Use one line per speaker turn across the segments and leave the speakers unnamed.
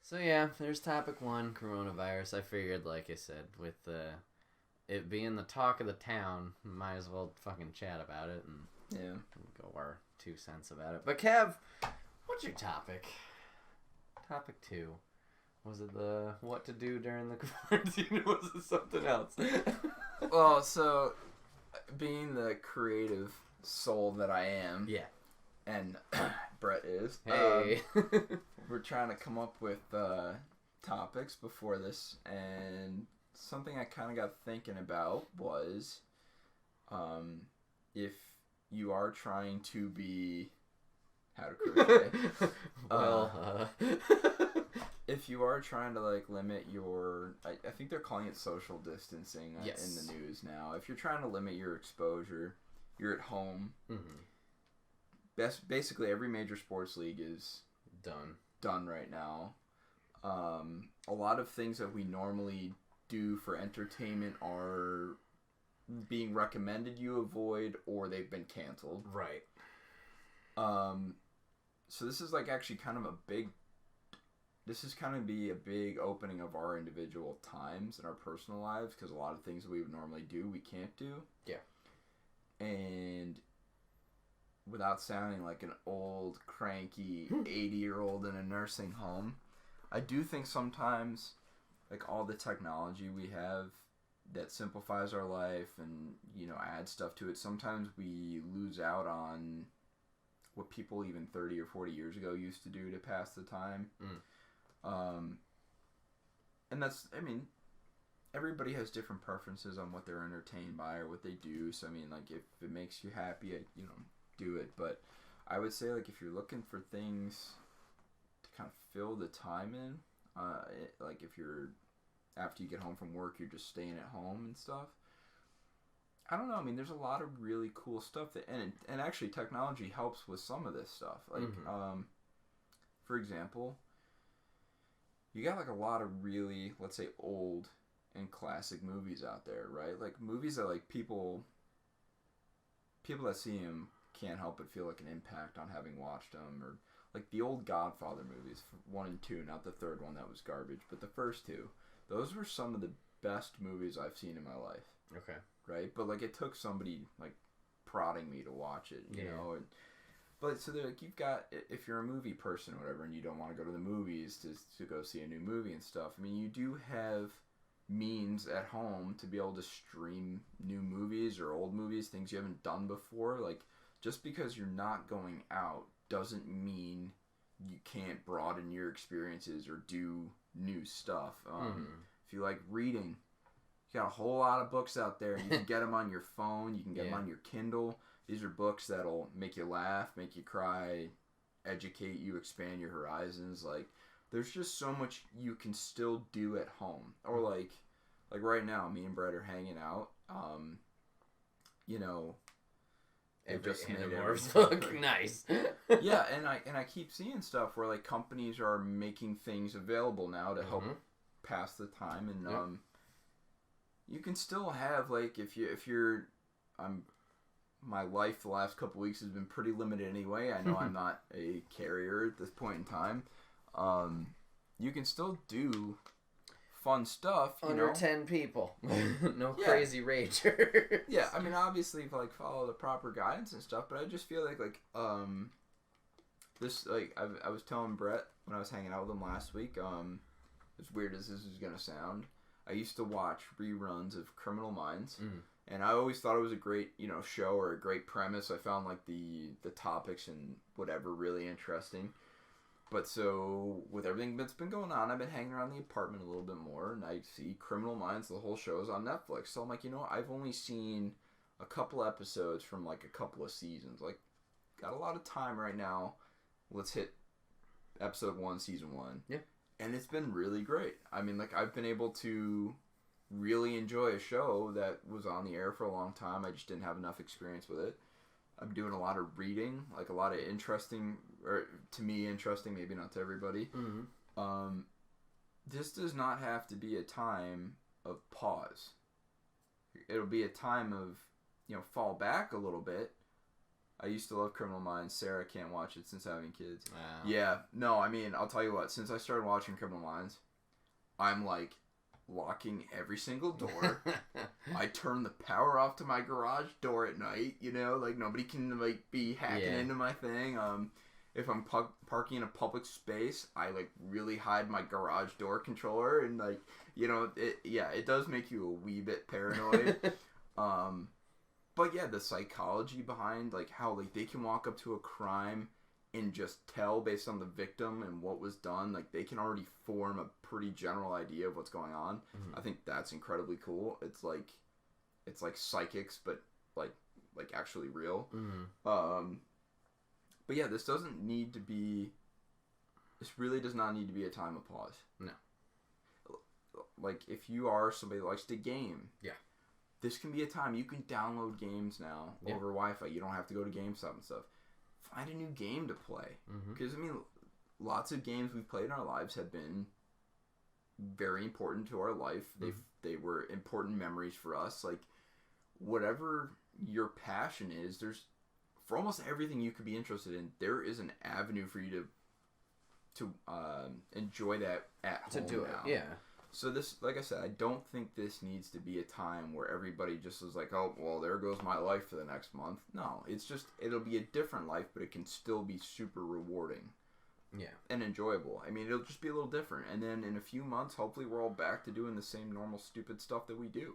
So yeah, there's topic one, coronavirus. I figured, like I said, with it being the talk of the town, might as well fucking chat about it and
Yeah.
go our 2 cents about it. But Kev, what's your topic? Topic two. Was it the what to do during the quarantine, or was it something else?
Well, so being the creative soul that I am,
Yeah.
and Brett is,
Hey.
we're trying to come up with topics before this, and something I kind of got thinking about was if you are trying to be how to crochet.
Well,
If you are trying to like limit your, I think they're calling it social distancing
Yes.
in the news now. If you're trying to limit your exposure, you're at home.
mm-hmm.
Basically, every major sports league is
Done
right now. A lot of things that we normally do for entertainment are being recommended you avoid, or they've been canceled.
Right.
So this is like actually kind of a big. This is kind of be a big opening of our individual times in our personal lives, because a lot of things we would normally do we can't do.
Yeah.
And without sounding like an old, cranky 80-year-old in a nursing home, I do think sometimes, like, all the technology we have that simplifies our life and, adds stuff to it, sometimes we lose out on what people even 30 or 40 years ago used to do to pass the time. And that's, everybody has different preferences on what they're entertained by or what they do. So, like, if it makes you happy, do it. But I would say, like, if you're looking for things to kind of fill the time in, like if you're, after you get home from work, you're just staying at home and stuff. I don't know. There's a lot of really cool stuff that, and actually technology helps with some of this stuff. Like, for example, you got like a lot of really, let's say, old and classic movies out there, right? Like movies that like people that see them can't help but feel like an impact on having watched them, or like the old Godfather movies, 1 and 2, not the third one that was garbage, but the first two. Those were some of the best movies I've seen in my life.
Okay.
Right? But like it took somebody like prodding me to watch it, you know? But so like you've got, if you're a movie person or whatever and you don't want to go to the movies to go see a new movie and stuff, you do have means at home to be able to stream new movies or old movies, things you haven't done before. Like, just because you're not going out doesn't mean you can't broaden your experiences or do new stuff. If you like reading, you got a whole lot of books out there. You can get them on your phone. You can get them on your Kindle. These are books that'll make you laugh, make you cry, educate you, expand your horizons. Like, there's just so much you can still do at home. Or like right now, me and Brett are hanging out. It just made
Animorphs look nice.
Yeah, and I keep seeing stuff where like companies are making things available now to help pass the time, and you can still have, like, if you're my life the last couple weeks has been pretty limited anyway. I know I'm not a carrier at this point in time. You can still do fun stuff.
Under 10 people. No crazy rager.
Yeah, obviously, like, follow the proper guidance and stuff, but I just feel like this, like, I was telling Brett when I was hanging out with him last week, as weird as this is going to sound, I used to watch reruns of Criminal Minds, and I always thought it was a great, show or a great premise. I found, like, the topics and whatever really interesting. But so, with everything that's been going on, I've been hanging around the apartment a little bit more, and I see Criminal Minds, the whole show is on Netflix. So I'm like, I've only seen a couple episodes from, like, a couple of seasons. Like, got a lot of time right now. Let's hit episode 1, season 1.
Yeah.
And it's been really great. Like, I've been able to really enjoy a show that was on the air for a long time. I just didn't have enough experience with it. I'm doing a lot of reading, like a lot of interesting, or to me interesting, maybe not to everybody. This does not have to be a time of pause. It'll be a time of, fall back a little bit, I used to love Criminal Minds. Sarah can't watch it since having kids.
Wow.
Yeah. No, I mean, I'll tell you what. Since I started watching Criminal Minds, I'm like locking every single door. I turn the power off to my garage door at night. You know, like nobody can like be hacking into my thing. If I'm parking in a public space, I like really hide my garage door controller, and like, you know, it does make you a wee bit paranoid. But yeah, the psychology behind like how like they can walk up to a crime and just tell based on the victim and what was done, like they can already form a pretty general idea of what's going on. I think that's incredibly cool. It's like psychics, but like actually real. But yeah, this really does not need to be a time of pause.
No.
Like if you are somebody that likes to game,
yeah,
this can be a time you can download games now over Wi-Fi. You don't have to go to GameStop and stuff. Find a new game to play. Because, I mean, lots of games we've played in our lives have been very important to our life. They were important memories for us. Like, whatever your passion is, for almost everything you could be interested in, there is an avenue for you to enjoy that at home
to do
now.
it, yeah.
So this, like I said, I don't think this needs to be a time where everybody just is like, oh, well, there goes my life for the next month. No, it's just, it'll be a different life, but it can still be super rewarding.
Yeah.
And enjoyable. I mean, it'll just be a little different. And then in a few months, hopefully we're all back to doing the same normal stupid stuff that we do.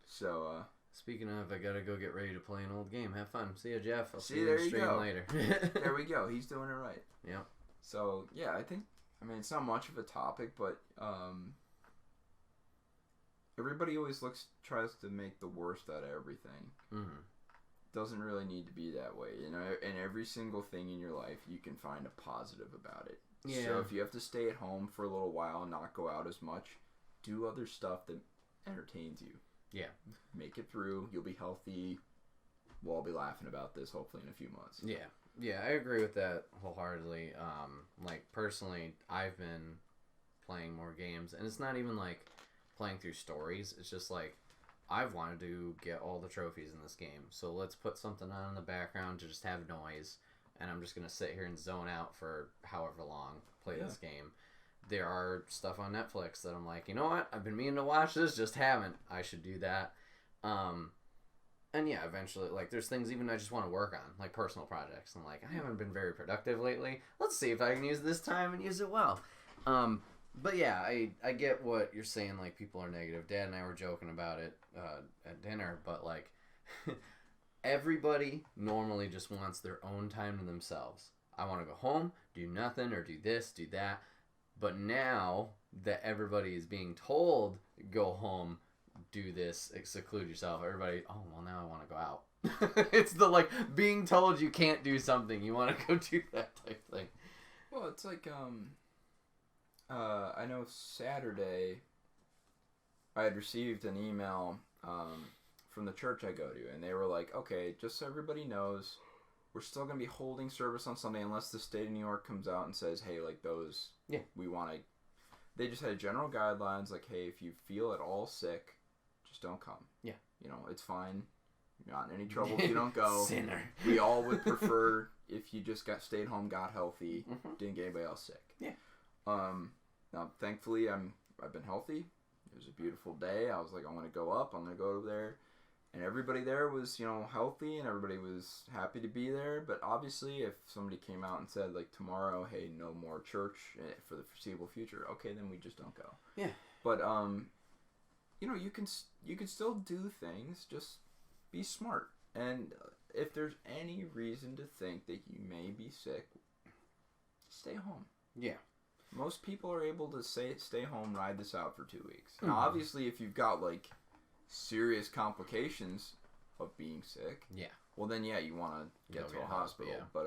So,
speaking of, I gotta go get ready to play an old game. Have fun. See ya, Jeff. I'll see
See,
you
there
in
you
stream
go.
later.
There we go. He's doing it right.
Yeah.
So, yeah, I think, I mean, it's not much of a topic, but, everybody always tries to make the worst out of everything. Doesn't really need to be that way. You know, in every single thing in your life, you can find a positive about it.
Yeah.
So if you have to stay at home for a little while and not go out as much, do other stuff that entertains you.
Yeah.
Make it through. You'll be healthy. We'll all be laughing about this hopefully in a few months.
Yeah. Yeah, I agree with that wholeheartedly. Like, personally, I've been playing more games, and it's not even like playing through stories. It's just like, I've wanted to get all the trophies in this game, so let's put something on in the background to just have noise, and I'm just going to sit here and zone out for however long, play this game. There are stuff on Netflix that I'm like, you know what, I've been meaning to watch this, just haven't. I should do that. And yeah, eventually, like, there's things even I just want to work on, like personal projects. I'm like, I haven't been very productive lately. Let's see if I can use this time and use it well. But yeah, I get what you're saying, like, people are negative. Dad and I were joking about it at dinner, but, like, everybody normally just wants their own time to themselves. I want to go home, do nothing, or do this, do that. But now that everybody is being told, go home, do this, seclude yourself, everybody, oh, well, now I want to go out. It's the, like, being told you can't do something, you want to go do that type thing.
Well, it's like, I know Saturday I had received an email from the church I go to, and they were like, okay, just so everybody knows, we're still going to be holding service on Sunday unless the state of New York comes out and says, hey, like, those, we want to, they just had general guidelines, like, hey, if you feel at all sick, just don't come. Yeah. You know, it's fine. You're not in any trouble if you don't go.
Sinner.
We all would prefer if you just stayed home, got healthy, didn't get anybody else sick.
Yeah.
Now, thankfully, I've been healthy. It was a beautiful day. I was like, I'm going to go up. I'm going to go over there. And everybody there was, you know, healthy, and everybody was happy to be there. But obviously, if somebody came out and said, like, tomorrow, hey, no more church for the foreseeable future, okay, then we just don't go. Yeah. But, you know, you can still do things. Just be smart. And if there's any reason to think that you may be sick, stay home. Yeah. Most people are able to stay home, ride this out for 2 weeks. Now, obviously, if you've got, like, serious complications of being sick, well, then, yeah, you want to get to a hospital. Yeah. But,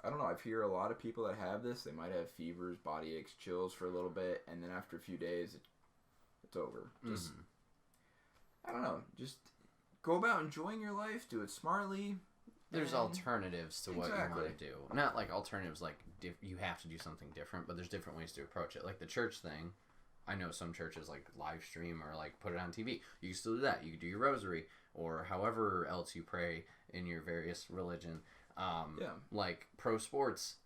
I don't know. I've heard a lot of people that have this, they might have fevers, body aches, chills for a little bit, and then after a few days, it's over. Just, I don't know. Just go about enjoying your life. Do it smartly.
There's alternatives to what you want to do. Not like alternatives like you have to do something different, but there's different ways to approach it. Like the church thing, I know some churches like live stream or like put it on TV. You can still do that. You can do your rosary or however else you pray in your various religion.
Yeah.
Like pro sports,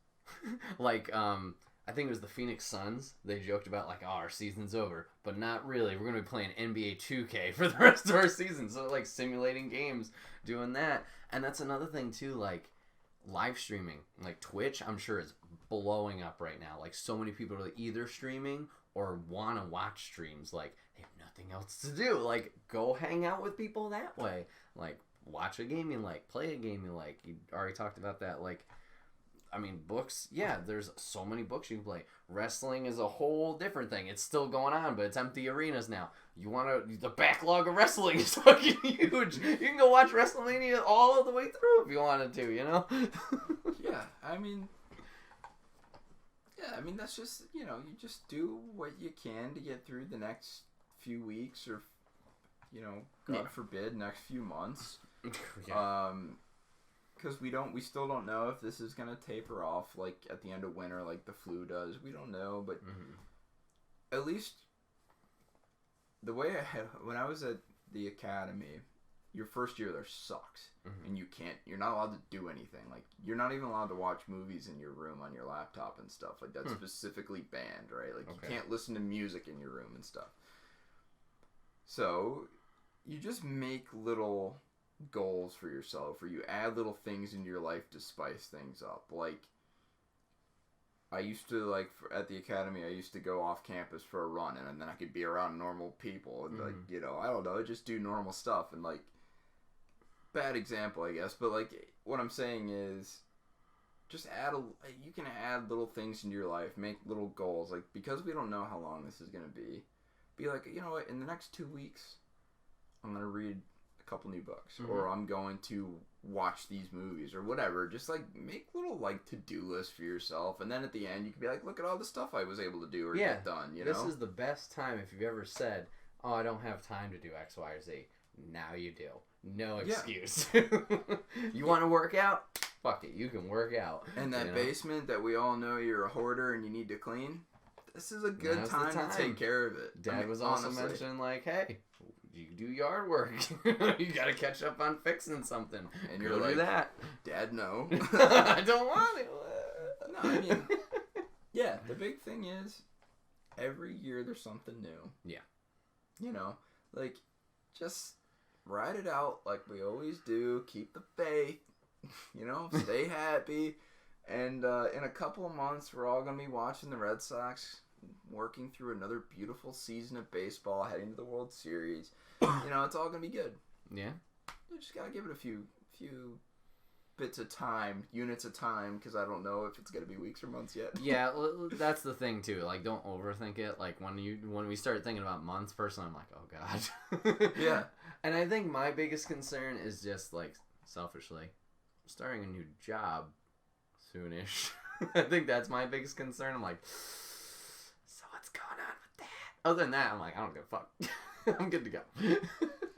like I think it was the Phoenix Suns. They joked about like, oh, our season's over, but not really. We're gonna be playing NBA 2K for the rest of our season. So like simulating games, doing that, and that's another thing too. Like live streaming, like Twitch, I'm sure is blowing up right now. Like so many people are either streaming or want to watch streams. Like they have nothing else to do. Like go hang out with people that way. Like watch a game you like, play a game you like. You already talked about that. Like, I mean, books, yeah, there's so many books you can play. Wrestling is a whole different thing. It's still going on, but it's empty arenas now. The backlog of wrestling is fucking huge. You can go watch WrestleMania all the way through if you wanted to, you know?
Yeah, I mean, that's just, you just do what you can to get through the next few weeks or, God forbid, next few months.
Yeah.
Because we still don't know if this is going to taper off, like, at the end of winter, like the flu does. We don't know, but at least the way when I was at the academy, your first year there sucks. And you're not allowed to do anything. Like, you're not even allowed to watch movies in your room on your laptop and stuff. Like, that's specifically banned, right? Like, you can't listen to music in your room and stuff. So, you just make little goals for yourself, or you add little things in your life to spice things up. Like, I used to, at the academy, I used to go off campus for a run, and then I could be around normal people, and, I don't know, just do normal stuff, and, bad example, I guess, but, what I'm saying is, just you can add little things into your life, make little goals, because we don't know how long this is going to be like, you know what, in the next 2 weeks, I'm going to read couple new books, or I'm going to watch these movies, or whatever. Just make little to-do lists for yourself, and then at the end you can be like, look at all the stuff I was able to do or get done. This
is the best time if you've ever said, oh, I don't have time to do X, Y, or Z. Now you do. No excuse. You want to work out? Fuck it, you can work out.
And that basement that we all know you're a hoarder and you need to clean, this is a good time to take care of it.
Dad was also mentioning hey, you do yard work. You gotta catch up on fixing something. And you're like, do that.
Dad, no.
I don't want it.
No, I mean, yeah, the big thing is, every year there's something new.
Yeah.
Just ride it out like we always do. Keep the faith. Stay happy. And in a couple of months, we're all gonna be watching the Red Sox working through another beautiful season of baseball, heading to the World Series. It's all gonna be good.
Yeah.
You just gotta give it a few bits of time, units of time, because I don't know if it's gonna be weeks or months yet.
Yeah, that's the thing too. Don't overthink it. When we start thinking about months, personally, I'm like, oh god.
Yeah.
And I think my biggest concern is just selfishly, starting a new job soonish. I think that's my biggest concern. I'm like, so what's going on with that? Other than that, I'm like, I don't give a fuck. I'm good to go.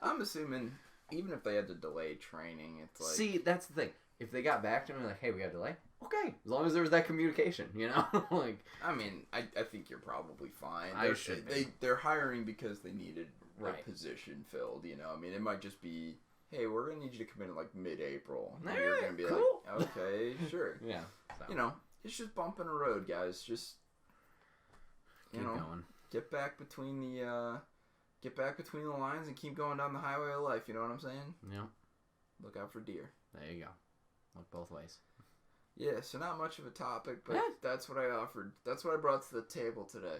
I'm assuming even if they had to delay training, it's
See, that's the thing. If they got back to me hey, we got a delay, okay. As long as there was that communication,
I mean, I think you're probably fine.
I should be.
They're hiring because they needed a position filled, I mean, it might just be, hey, we're going to need you to come in mid-April. And you're going to be
cool.
Okay, sure.
Yeah.
So. It's just bumping a road, guys. Just,
keep going.
Get back between the lines and keep going down the highway of life. You know what I'm saying?
Yeah.
Look out for deer.
There you go. Look both ways.
Yeah, so not much of a topic, but that's what I offered. That's what I brought to the table today.